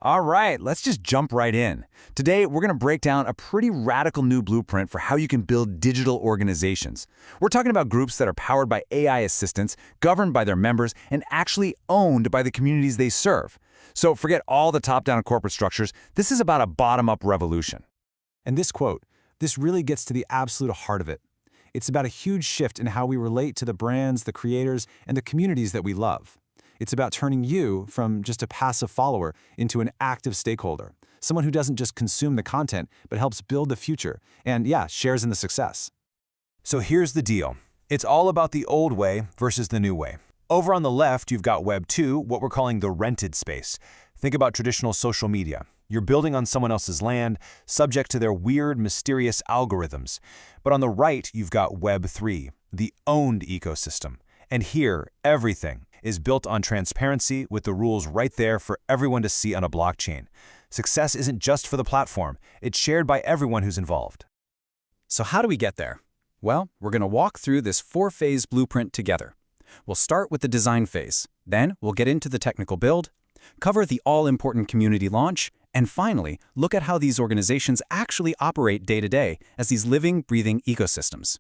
All right, let's just jump right in. Today, we're going to break down a pretty radical new blueprint for how you can build digital organizations. We're talking about groups that are powered by AI assistants, governed by their members, and actually owned by the communities they serve. So forget all the top-down corporate structures. This is about a bottom-up revolution. And this really gets to the absolute heart of it. It's about a huge shift in how we relate to the brands, the creators, and the communities that we love. It's about turning you from just a passive follower into an active stakeholder, someone who doesn't just consume the content, but helps build the future and, shares in the success. So here's the deal. It's all about the old way versus the new way. Over on the left, you've got Web 2, what we're calling the rented space. Think about traditional social media. You're building on someone else's land, subject to their weird, mysterious algorithms. But on the right, you've got Web 3, the owned ecosystem. And here, everything is built on transparency with the rules right there for everyone to see on a blockchain. Success isn't just for the platform, it's shared by everyone who's involved. So how do we get there? Well, we're going to walk through this four-phase blueprint together. We'll start with the design phase, then we'll get into the technical build, cover the all-important community launch, and finally, look at how these organizations actually operate day-to-day as these living, breathing ecosystems.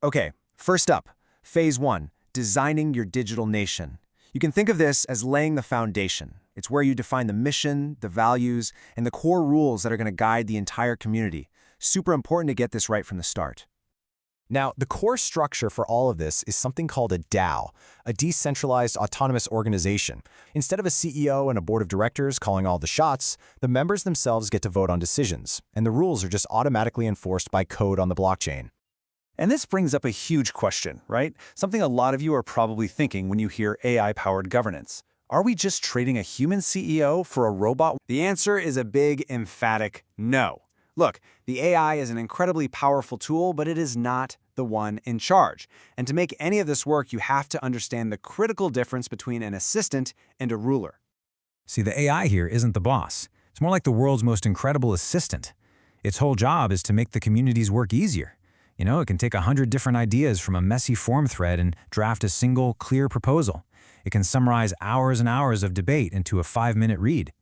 Okay, first up, Phase 1. Designing your digital nation. You can think of this as laying the foundation. It's where you define the mission, the values, and the core rules that are going to guide the entire community. Super important to get this right from the start. Now, the core structure for all of this is something called a DAO, a decentralized autonomous organization. Instead of a CEO and a board of directors calling all the shots, the members themselves get to vote on decisions, and the rules are just automatically enforced by code on the blockchain. And this brings up a huge question, right? Something a lot of you are probably thinking when you hear AI-powered governance. Are we just trading a human CEO for a robot? The answer is a big, emphatic no. Look, the AI is an incredibly powerful tool, but it is not the one in charge. And to make any of this work, you have to understand the critical difference between an assistant and a ruler. See, the AI here isn't the boss. It's more like the world's most incredible assistant. Its whole job is to make the community's work easier. You know, it can take 100 different ideas from a messy form thread and draft a single, clear proposal. It can summarize hours and hours of debate into a 5-minute read.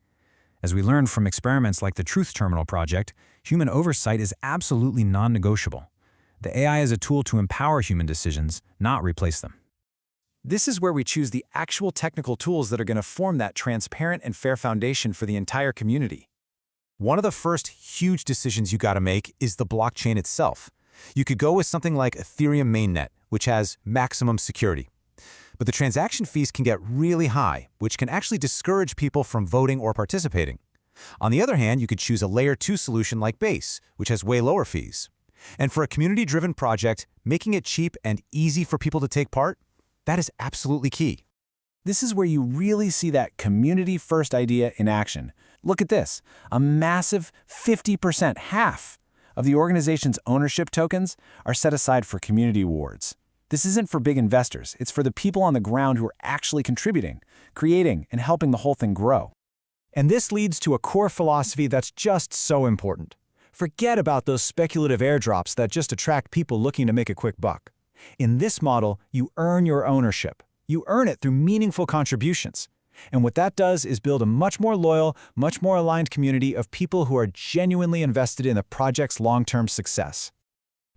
As we learned from experiments like the Truth Terminal project, human oversight is absolutely non-negotiable. The AI is a tool to empower human decisions, not replace them. This is where we choose the actual technical tools that are going to form that transparent and fair foundation for the entire community. One of the first huge decisions you got to make is the blockchain itself. You could go with something like Ethereum mainnet, which has maximum security. But the transaction fees can get really high, which can actually discourage people from voting or participating. On the other hand, you could choose a Layer 2 solution like Base, which has way lower fees. And for a community-driven project, making it cheap and easy for people to take part, that is absolutely key. This is where you really see that community-first idea in action. Look at this, a massive 50%, half of the organization's ownership tokens are set aside for community awards. This isn't for big investors, it's for the people on the ground who are actually contributing, creating, and helping the whole thing grow. And this leads to a core philosophy that's just so important. Forget about those speculative airdrops that just attract people looking to make a quick buck. In this model, you earn your ownership. You earn it through meaningful contributions. And what that does is build a much more loyal, much more aligned community of people who are genuinely invested in the project's long-term success.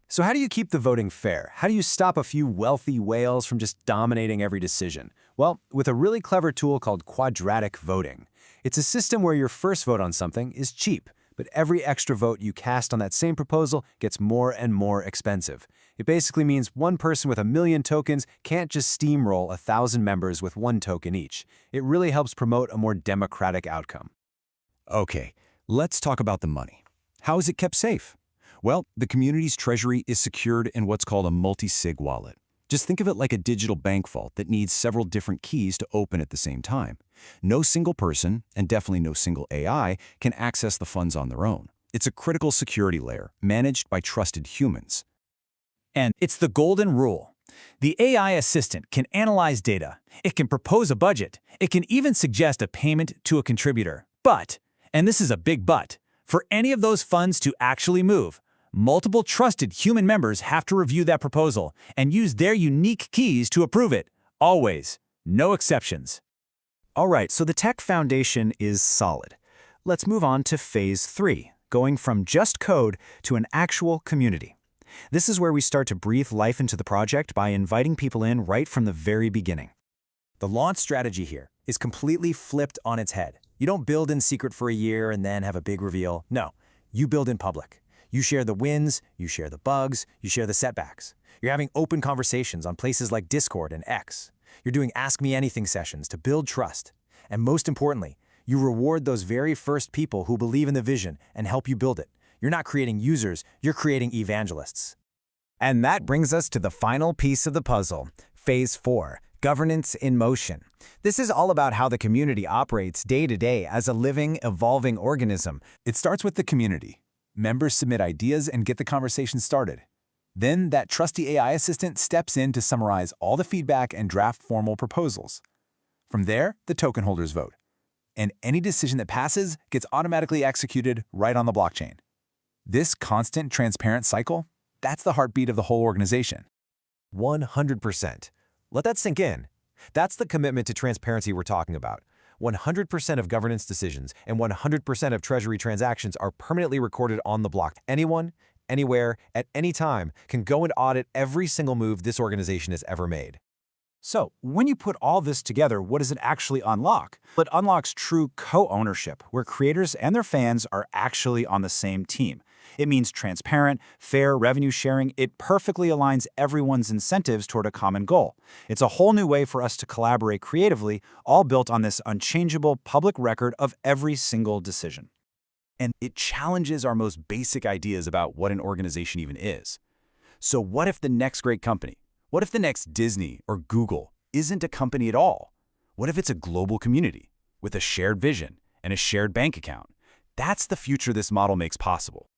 So how do you keep the voting fair? How do you stop a few wealthy whales from just dominating every decision? Well, with a really clever tool called quadratic voting. It's a system where your first vote on something is cheap, but every extra vote you cast on that same proposal gets more and more expensive. It basically means one person with 1 million tokens can't just steamroll 1,000 members with 1 token each. It really helps promote a more democratic outcome. Okay, let's talk about the money. How is it kept safe? Well, the community's treasury is secured in what's called a multi-sig wallet. Just think of it like a digital bank vault that needs several different keys to open at the same time. No single person, and definitely no single AI, can access the funds on their own. It's a critical security layer, managed by trusted humans. And it's the golden rule. The AI assistant can analyze data. It can propose a budget. It can even suggest a payment to a contributor. But, and this is a big but, for any of those funds to actually move, multiple trusted human members have to review that proposal and use their unique keys to approve it. Always. No exceptions. All right, so the tech foundation is solid. Let's move on to phase 3, going from just code to an actual community. This is where we start to breathe life into the project by inviting people in right from the very beginning. The launch strategy here is completely flipped on its head. You don't build in secret for a year and then have a big reveal. No, you build in public. You share the wins, you share the bugs, you share the setbacks. You're having open conversations on places like Discord and X. You're doing Ask Me Anything sessions to build trust. And most importantly, you reward those very first people who believe in the vision and help you build it. You're not creating users, you're creating evangelists. And that brings us to the final piece of the puzzle, Phase 4, Governance in Motion. This is all about how the community operates day to day as a living, evolving organism. It starts with the community. Members submit ideas and get the conversation started. Then that trusty AI assistant steps in to summarize all the feedback and draft formal proposals. From there, the token holders vote. And any decision that passes gets automatically executed right on the blockchain. This constant, transparent cycle, that's the heartbeat of the whole organization. 100%. Let that sink in. That's the commitment to transparency we're talking about. 100% of governance decisions and 100% of Treasury transactions are permanently recorded on the block. Anyone, anywhere, at any time can go and audit every single move this organization has ever made. So, when you put all this together, what does it actually unlock? It unlocks true co-ownership, where creators and their fans are actually on the same team. It means transparent, fair revenue sharing. It perfectly aligns everyone's incentives toward a common goal. It's a whole new way for us to collaborate creatively, all built on this unchangeable public record of every single decision. And it challenges our most basic ideas about what an organization even is. So what if the next great company, what if the next Disney or Google isn't a company at all? What if it's a global community with a shared vision and a shared bank account? That's the future this model makes possible.